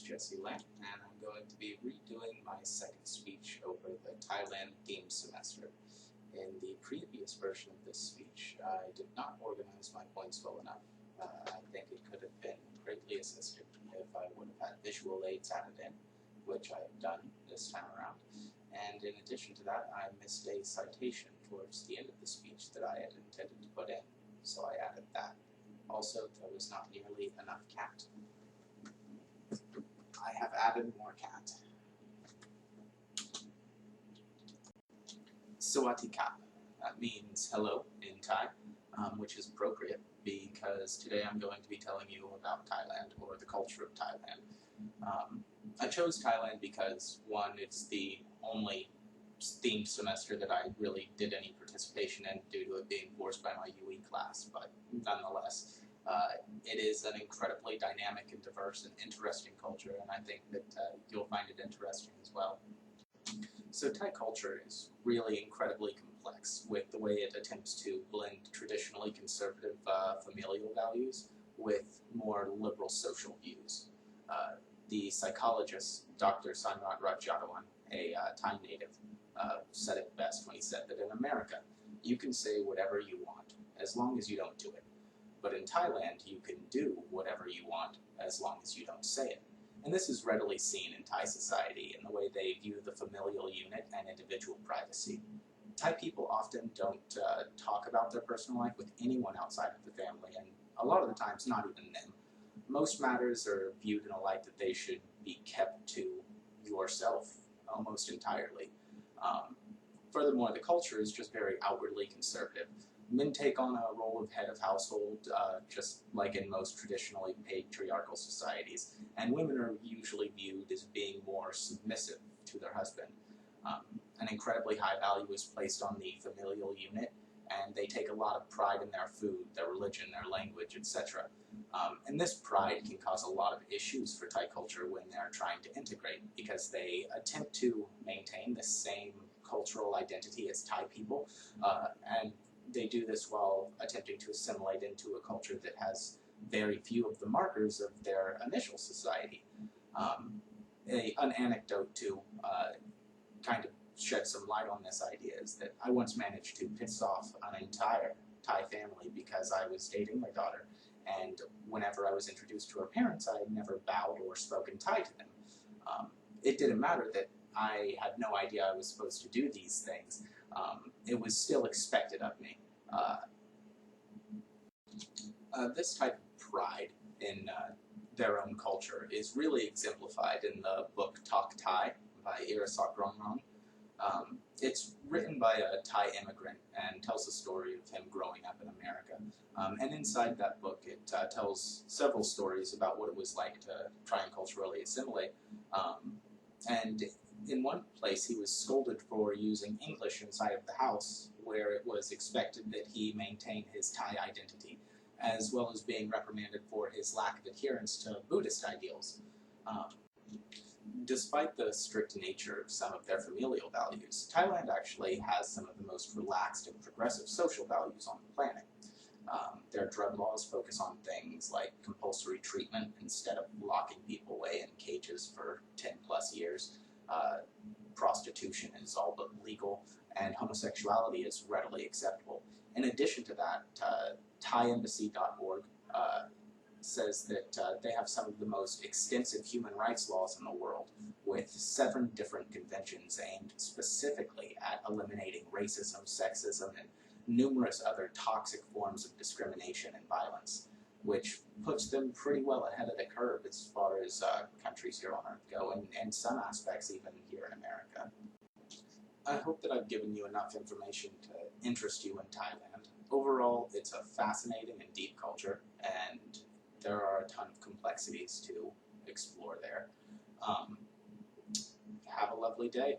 Jesse Lang, and I'm going to be redoing my second speech over the Thailand themed semester. In the previous version of this speech, I did not organize my points well enough. I think it could have been greatly assisted if I would have had visual aids added in, which I have done this time around. And in addition to that, I missed a citation towards the end of the speech that I had intended to put in, so I added that. Also, there was not nearly enough cat. I have added more cat. Sawatika. That means hello in Thai, which is appropriate because today I'm going to be telling you about Thailand, or the culture of Thailand. I chose Thailand because, one, it's the only themed semester that I really did any participation in due to it being forced by my UE class, but nonetheless, it is an incredibly dynamic and diverse and interesting culture, and I think that you'll find it interesting as well. So Thai culture is really incredibly complex with the way it attempts to blend traditionally conservative familial values with more liberal social views. The psychologist, Dr. Sanrat Rajyadawan, a Thai native, said it best when he said that in America, you can say whatever you want as long as you don't do it. But in Thailand, you can do whatever you want as long as you don't say it. And this is readily seen in Thai society in the way they view the familial unit and individual privacy. Thai people often don't talk about their personal life with anyone outside of the family, and a lot of the times not even them. Most matters are viewed in a light that they should be kept to yourself almost entirely. Furthermore, the culture is just very outwardly conservative. Men take on a role of head of household, just like in most traditionally patriarchal societies, and women are usually viewed as being more submissive to their husband. An incredibly high value is placed on the familial unit, and they take a lot of pride in their food, their religion, their language, etc. And this pride can cause a lot of issues for Thai culture when they're trying to integrate, because they attempt to maintain the same cultural identity as Thai people, and they do this while attempting to assimilate into a culture that has very few of the markers of their initial society. An anecdote to kind of shed some light on this idea is that I once managed to piss off an entire Thai family because I was dating their daughter, and whenever I was introduced to her parents, I had never bowed or spoken Thai to them. It didn't matter that I had no idea I was supposed to do these things. It was still expected of me. This type of pride in their own culture is really exemplified in the book Talk Thai by Irasak Rongrong. It's written by a Thai immigrant and tells the story of him growing up in America. And inside that book, it tells several stories about what it was like to try and culturally assimilate. And in one place, he was scolded for using English inside of the house, where it was expected that he maintain his Thai identity, as well as being reprimanded for his lack of adherence to Buddhist ideals. Despite the strict nature of some of their familial values, Thailand actually has some of the most relaxed and progressive social values on the planet. Their drug laws focus on things like compulsory treatment instead of locking people away in cages for 10 plus years. Prostitution is all but legal, and homosexuality is readily acceptable. In addition to that, ThaiEmbassy.org says that they have some of the most extensive human rights laws in the world, with 7 different conventions aimed specifically at eliminating racism, sexism, and numerous other toxic forms of discrimination and violence, which puts them pretty well ahead of the curve as far as countries here on Earth go, and in some aspects even here in America. I hope that I've given you enough information to interest you in Thailand. Overall, it's a fascinating and deep culture, and there are a ton of complexities to explore there. Have a lovely day.